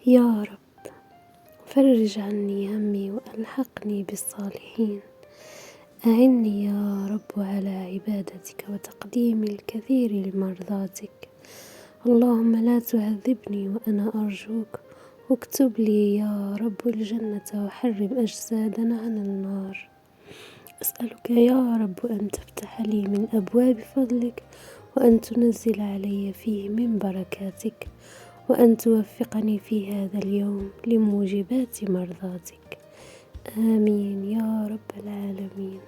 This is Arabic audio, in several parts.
يا رب فرج عني همي وألحقني بالصالحين. أعني يا رب على عبادتك وتقديم الكثير لمرضاتك. اللهم لا تعذبني وأنا أرجوك، واكتب لي يا رب الجنة وحرم أجسادنا عن النار. أسألك يا رب أن تفتح لي من أبواب فضلك، وأن تنزل علي فيه من بركاتك، وأن توفقني في هذا اليوم لموجبات مرضاتك. آمين يا رب العالمين.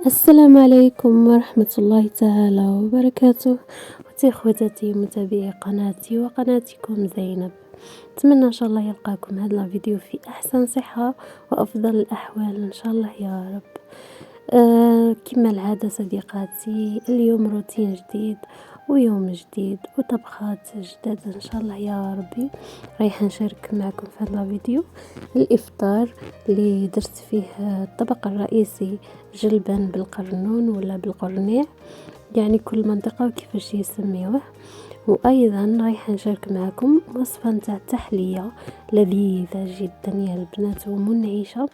السلام عليكم ورحمة الله تعالى وبركاته، اخوتي متابعي قناتي وقناتكم زينب. أتمنى إن شاء الله يلقاكم هذا الفيديو في أحسن صحة وأفضل الأحوال إن شاء الله يا رب. كما العادة صديقاتي، اليوم روتين جديد ويوم جديد وطبخات جديدة إن شاء الله يا ربي. رايحة نشارك معكم في هذا الفيديو الإفطار اللي درت فيه الطبق الرئيسي جلبان بالقرنون ولا بالقرنيع، يعني كل منطقة وكيفاش يسميوه. وأيضا رايحة نشارك معكم وصفة نتاع تحلية لذيذة جدا يا البنات ومنعشة،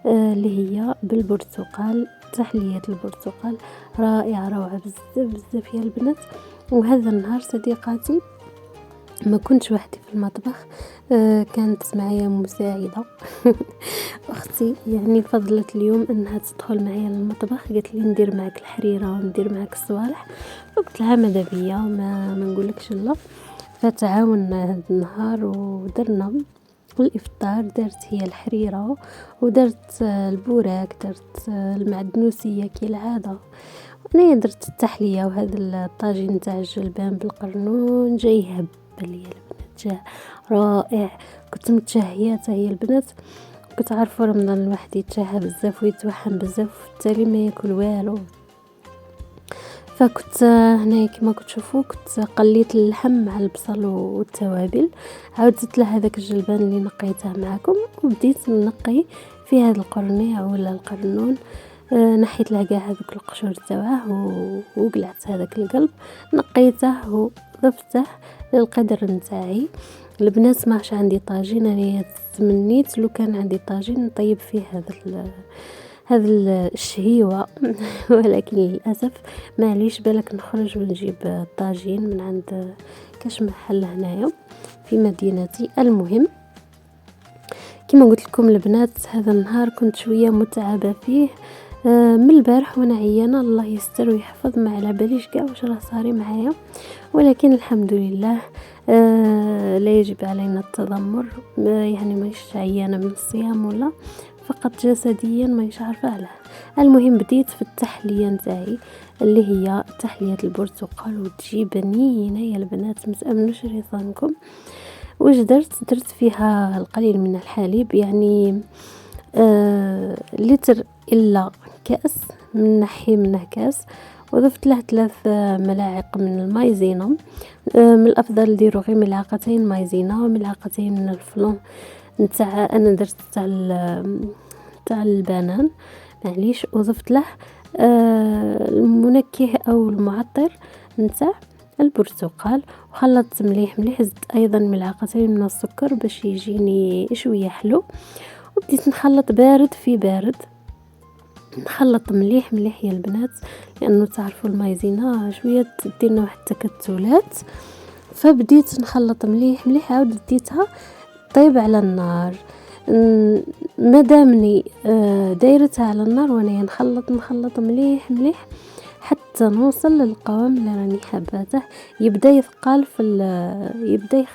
اللي هي بالبرتقال. تحلية البرتقال رائعة روعة بزاف بزاف يا البنات. وهذا النهار صديقاتي ما كنتش وحدي في المطبخ، كانت معايا مساعدة اختي، يعني فضلت اليوم انها تدخل معايا للمطبخ. قالت لي ندير معك الحريرة وندير معك الصوالح، وقلت لها ماذا بيا ما نقولكش لا. فتعاوننا هذا النهار ودرنا الإفطار. درت هي الحريرة ودرت البوراك، درت المعدنوسية كالعادة، وأنا درت التحلية. وهذا الطاجين تاع الجلبان بالقرنون جاي هبل يا البنات، جا رائع. كنت متشهياته هي البنات. كنت عارفة رمضان الواحد يتشهى بزاف ويتوحم بزاف وبالتالي ما ياكل والو. فكنت هنا كما كتشوفوا كنت قليت اللحم مع البصل والتوابل، عاودت له هذاك الجلبان اللي نقيته معكم، وبديت نقي في هذا القرنيع ولا القرنون. نحيت له كاع هذوك القشور تاعه وقلعت هذاك القلب، نقيته وضفته للقدر نتاعي. البنات ماش عندي طاجين، انا تمنيت لو كان عندي طاجين نطيب فيه هذا الشهيوة ولكن للأسف معليش بالك نخرج ونجيب الطاجين من عند كاش محل هنايا في مدينتي. المهم كما قلت لكم البنات، هذا النهار كنت شوية متعبة فيه من البارح وانا عيانة، الله يستر ويحفظ، ما على باليش كاع واش راه صاري معايا، ولكن الحمد لله. لا يجب علينا التذمر، يعني مانيش عيانة من الصيام ولا فقط جسديا مانيش عارفه علاه. المهم بديت في التحليه نتاعي اللي هي تحليه البرتقال، وتجي بنينه يا البنات ما تامنوش رضوانكم. واش درت فيها القليل من الحليب، يعني لتر الا كاس، من نحي منه كاس، وضفت له 3 ملاعق من المايزينا. من الافضل ديروا غير ملعقتين مايزينا وملعقتين من الفلون نتاع، انا درت تاع البنان معليش. وضفت له المنكه او المعطر نتاع البرتقال، وخلطت مليح مليح. زدت ايضا ملعقتين من السكر باش يجيني شويه حلو، وبديت نخلط بارد في بارد، نخلط مليح مليح يا البنات، لانه تعرفوا المايزينا شويه تدينا واحد التكتلات. فبديت نخلط مليح مليح، عاود ديتها طيب على النار. مادامني دايرتها على النار وانا نخلط مليح مليح حتى نوصل للقوام اللي راني حباته. يبدا يثقل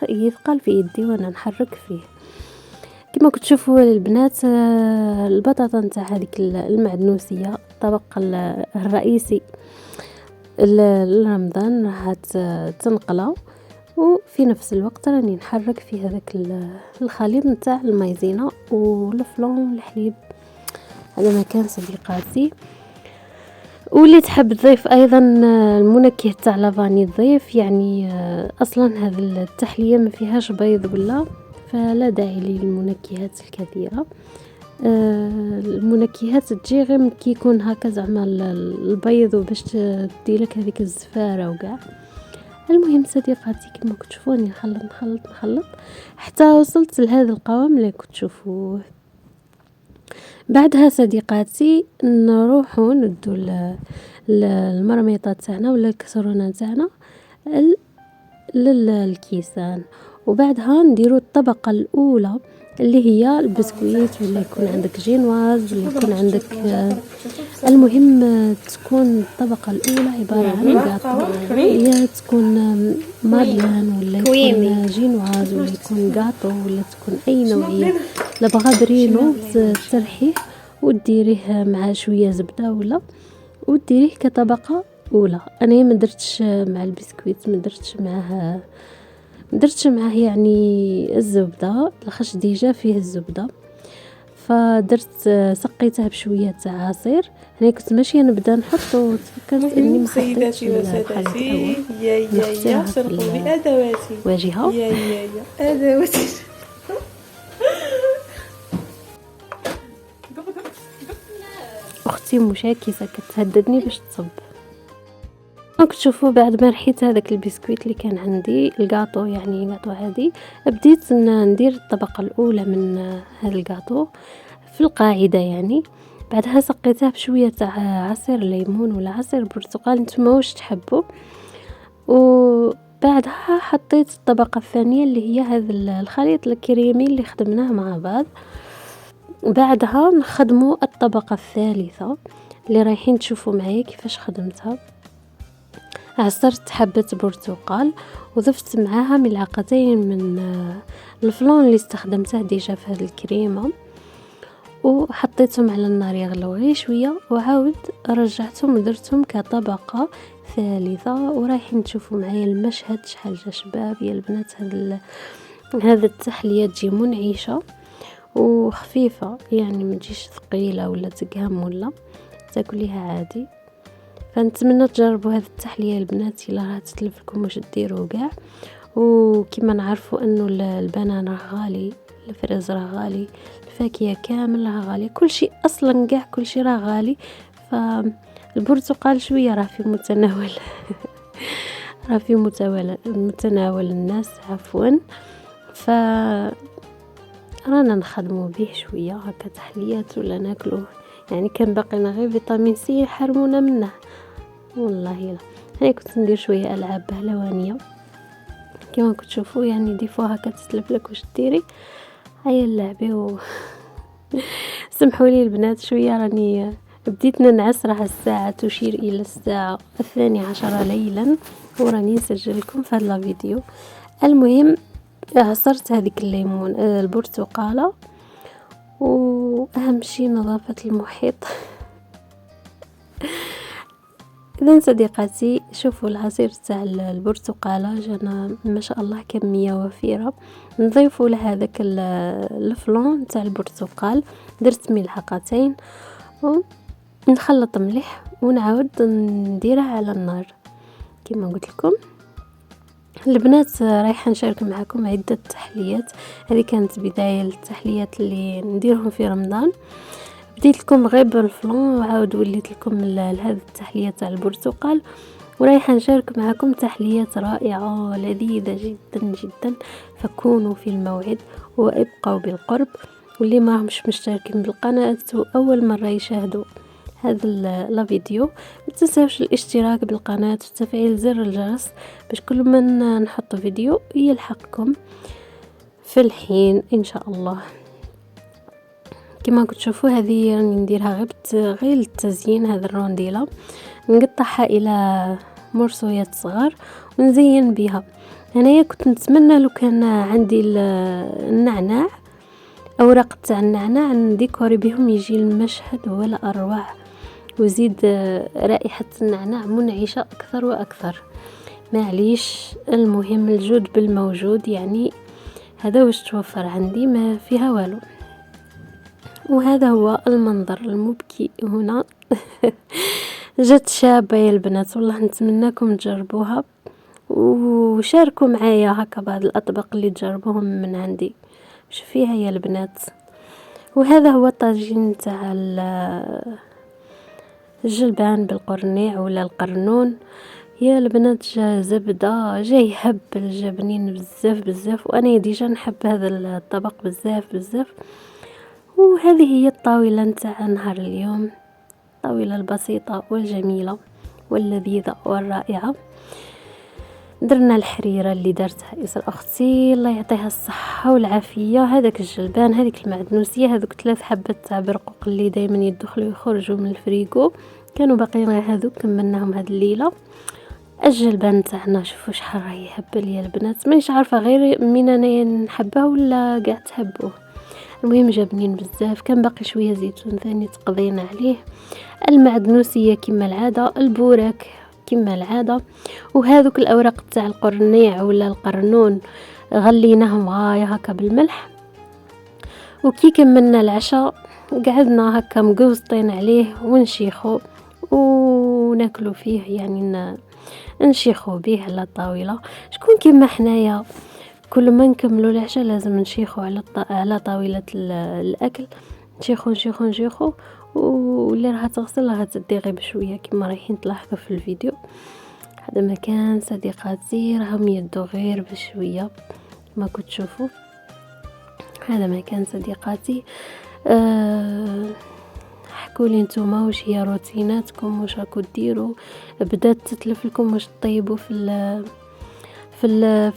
يثقل في يدي وانا نحرك فيه. كما كتشوفوا البنات، البطاطا نتاع هذيك المعدنوسيه الطبق الرئيسي لرمضان راح تنقلى، وفي نفس الوقت راني نحرك في هذاك الخليط نتاع المايزينا والفلون والحليب. هذا ما كان صديقاتي. واللي تحب تضيف ايضا المنكه تاع لافاني تضيف، يعني اصلا هذه التحليه ما فيهاش بيض ولا، فلا داعي للمنكهات الكثيره. المنكهات تجي غير كي يكون هكا زعما البيض، وباش تديلك هذيك الزفاره وكاع. المهم صديقاتي كما كتشوفوني نخلط حتى وصلت لهذا القوام اللي كتشوفوه. بعدها صديقاتي نروحو ندو المرميطه تاعنا ولا الكسرونه تاعنا للكيسان، وبعدها نديرو الطبقه الاولى اللي هي البسكويت، ولا يكون عندك جينواز، ولا يكون عندك المهم تكون الطبقه الاولى عباره عن غاطو، هي تكون مادلان ولا يكون جينواز ولا يكون غاطو ولا تكون اي نوعيه لبغادرينو ترحيه وديريه مع شويه زبده ولا وديريه كطبقه اولى. انا ما درتش مع البسكويت، ما درتش معاه يعني الزبده لاخاطش ديجا فيه الزبده، فدرت سقيته بشويه تاع عصير. انا كنت ماشيه نبدا نحط وتفكرت اني ما حطيتش الخليط الاول. يا سرقوا بادواتي واجهه يا ادواتي. اختي مشاكسه كتهددني باش تصب. راك تشوفوا بعد ما رحيت هذاك البسكويت اللي كان عندي الغاطو، يعني غاطو عادي، بديت ندير الطبقه الاولى من هذا الغاطو في القاعده يعني. بعدها سقيتها بشويه تاع عصير ليمون ولا عصير برتقال نتوما واش تحبوا، وبعدها حطيت الطبقه الثانيه اللي هي هذا الخليط الكريمي اللي خدمناه مع بعض. بعدها نخدموا الطبقه الثالثه اللي رايحين تشوفوا معايا كيفاش خدمتها. عصرت حبة برتقال وضفت معاها ملعقتين من الفلون اللي استخدمته ديجا في هذه الكريمة، وحطيتهم على النار يغلوا غير شوية، وعاود رجعتهم ودرتهم كطبقة ثالثة. ورايحين تشوفوا معايا المشهد شحال جا شباب يا البنات. هذا التحلية تجي منعشة وخفيفة، يعني ما تجيش ثقيلة ولا تقهم ولا تاكليها عادي. فنتمنى تجربوا هذه التحليه البنات الا راه تتلف لكم واش ديروا كاع. وكما نعرفوا انه البنان راه غالي، الفريز راه غالي، الفاكهه كامل راه غاليه، كل شيء اصلا كاع كل شيء راه غالي. فالبرتقال شويه راه في متناول راه في متناول الناس عفوا. ف رانا نخدموا به شويه هكا تحليات ولا ناكلوه، يعني كان باقينا غير فيتامين سي يحرمونا منه والله. لا انا كنت ندير شويه العاب بهلوانيه كما كتشوفوا، يعني دي فوا هكا تتلف لك واش ديري. هيا اللعبه سمحوا لي البنات شويه راني بديت ننعس، راه الساعه تشير الى الساعه 12 ليلا وراني نسجل لكم في هذا الفيديو. المهم عصرت هذيك الليمون البرتقاله، واهم شيء نظافه المحيط. اذا صديقاتي شوفوا العصير تاع البرتقاله جانا ما شاء الله كميه وفيره. نضيفوا لهذاك الفلون تاع البرتقال، درت ملعقتين ونخلط مليح ونعاود نديرها على النار. كما قلت لكم البنات رايحه نشارك معكم عده تحليات. هذه كانت بدايه للتحليات اللي نديرهم في رمضان. بديت لكم غير بالفلون وعاود وليت لكم لهذه التحليه تاع البرتقال، ورايحه نشارك معكم تحليات رائعه ولذيذه جدا جدا. فكونوا في الموعد وابقوا بالقرب، واللي ما همش مشتركين بالقناه واول مره يشاهدوا هذا الفيديو ما تنساوش الاشتراك بالقناه وتفعيل زر الجرس باش كل ما نحط فيديو يلحقكم في الحين ان شاء الله. كما كتشوفوا هذه راني نديرها غير للتزيين. هذا الرونديله نقطعها الى مرصويات صغار ونزين بها. هنايا كنت نتمنى لو كان عندي النعناع، اوراق تاع النعناع نديكوري بهم يجي المشهد ولا اروع، وزيد رائحه النعناع منعشه اكثر واكثر. معليش المهم الجود بالموجود، يعني هذا واش توفر عندي ما فيها والو. وهذا هو المنظر المبكي هنا. جت شابة يا البنات، والله نتمنىكم تجربوها وشاركوا معايا هكا بعض الأطباق اللي تجربوهم من عندي. شوفيها يا البنات. وهذا هو الطاجين تاع الجلبان بالقرنيع ولا القرنون، يا البنات جا زبدة، جا يهبل، جا بنين بزاف بزاف، وانا ديجا نحب هذا الطبق بزاف بزاف. وهذه هي الطاولة نتاع نهار اليوم، الطاولة البسيطة والجميلة واللذيذة والرائعة. درنا الحريرة اللي دارتها إسر أختي الله يعطيها الصحة والعافية، هذاك الجلبان، هذيك المعدنوسية، هذوك 3 حبات تاع برقوق اللي دايما يدخلوا ويخرجوا من الفريغو، كانوا باقيين غير هذوك، كملناهم هاد الليلة. الجلبان تاعنا شوفوا شحال راه يهبل يا البنات، مانيش عارفه غير من انا نحبه ولا كاع تحبوه. المهم جابنين بزاف، كان باقي شويه زيتون ثاني تقضينا عليه. المعدنوسيه كما العاده، البوراك كما العاده، وهذوك الاوراق تاع القرنيع ولا القرنون غليناهم غايه هكا بالملح. وكي كملنا العشاء قعدنا هكا مقوسطين عليه ونشيخو وناكلوا فيه، يعني نشيخو به على الطاوله. شكون كيما حنايا كل ما نكملوا العشاء لازم نشيخو على طاوله الاكل، نشيخو نشيخو نشيخو، واللي راح تغسل راح تدي غير بشويه كما رايحين تلاحظوا في الفيديو. هذا مكان صديقاتي راهم يدوا غير بشويه ما كنت تشوفوا. هذا مكان صديقاتي. حكولي نتوما واش هي روتيناتكم، واش راكو ديروا، بدات تتلف لكم واش طيبوا في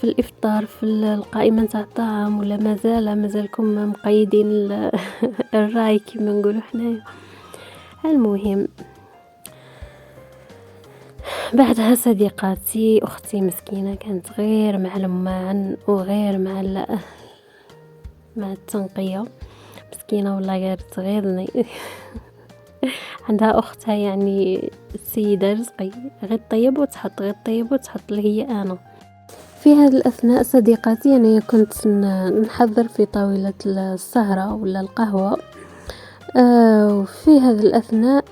الافطار في القائمه تاع الطعام، ولا مازالكم مقيدين الراي كما نقولوا حنايا. المهم بعدها صديقاتي اختي مسكينه كانت غير مع الماعن وغير مع التنقيه، مسكينه والله غير تغيظني. عندها اختها يعني السيده رزقي غير طيب وتحط، غير طيب وتحط اللي هي انا. في هذه الاثناء صديقاتي انا كنت نحضر في طاوله السهره ولا القهوه. وفي هذه الاثناء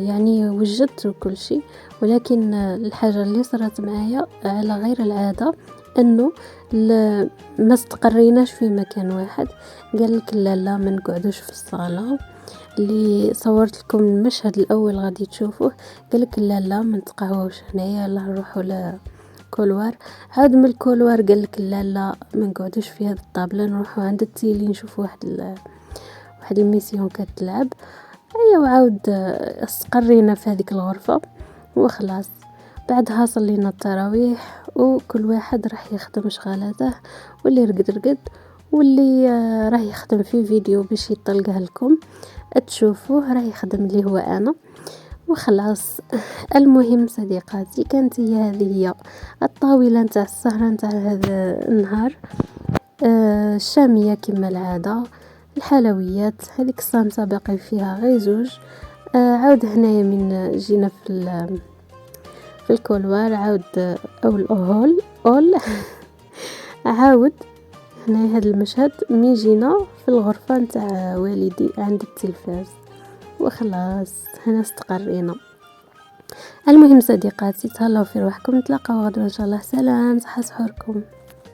يعني وجدت كل شيء، ولكن الحاجه اللي صارت معايا على غير العاده انه ما استقريناش في مكان واحد. قال لك لا ما نقعدوش في الصاله اللي صورت لكم المشهد الاول غادي تشوفوه. قال لك لا ما نتقهوش هنايا، يلا نروحوا لكولوار. عاد من الكولوار قال لك لا ما نقعدوش في هذه الطابله، نروحوا عند التيلي نشوفوا واحد الميسيون كتلعب. ايوا وعاود استقرينا في هذيك الغرفه وخلاص. بعدها صلينا التراويح وكل واحد راح يخدم شغالاته، واللي رقد واللي راه يخدم في فيديو باش يطلقه لكم تشوفوه راه يخدم اللي هو انا وخلاص. المهم صديقاتي كانت هذه الطاوله نتاع السهره نتاع هذا النهار. الشاميه كما العاده، الحلويات هذيك الصامته باقي فيها غير 2. عاود هنايا من جينا في الكولوار عاود او الاول عاود هنا هذا المشهد من جينا في الغرفه نتاع والدي عند التلفاز وخلاص هنا استقرينا. المهم صديقاتي تهلاو في روحكم، نتلاقاو غدا ان شاء الله. سلام، صحه سحوركم.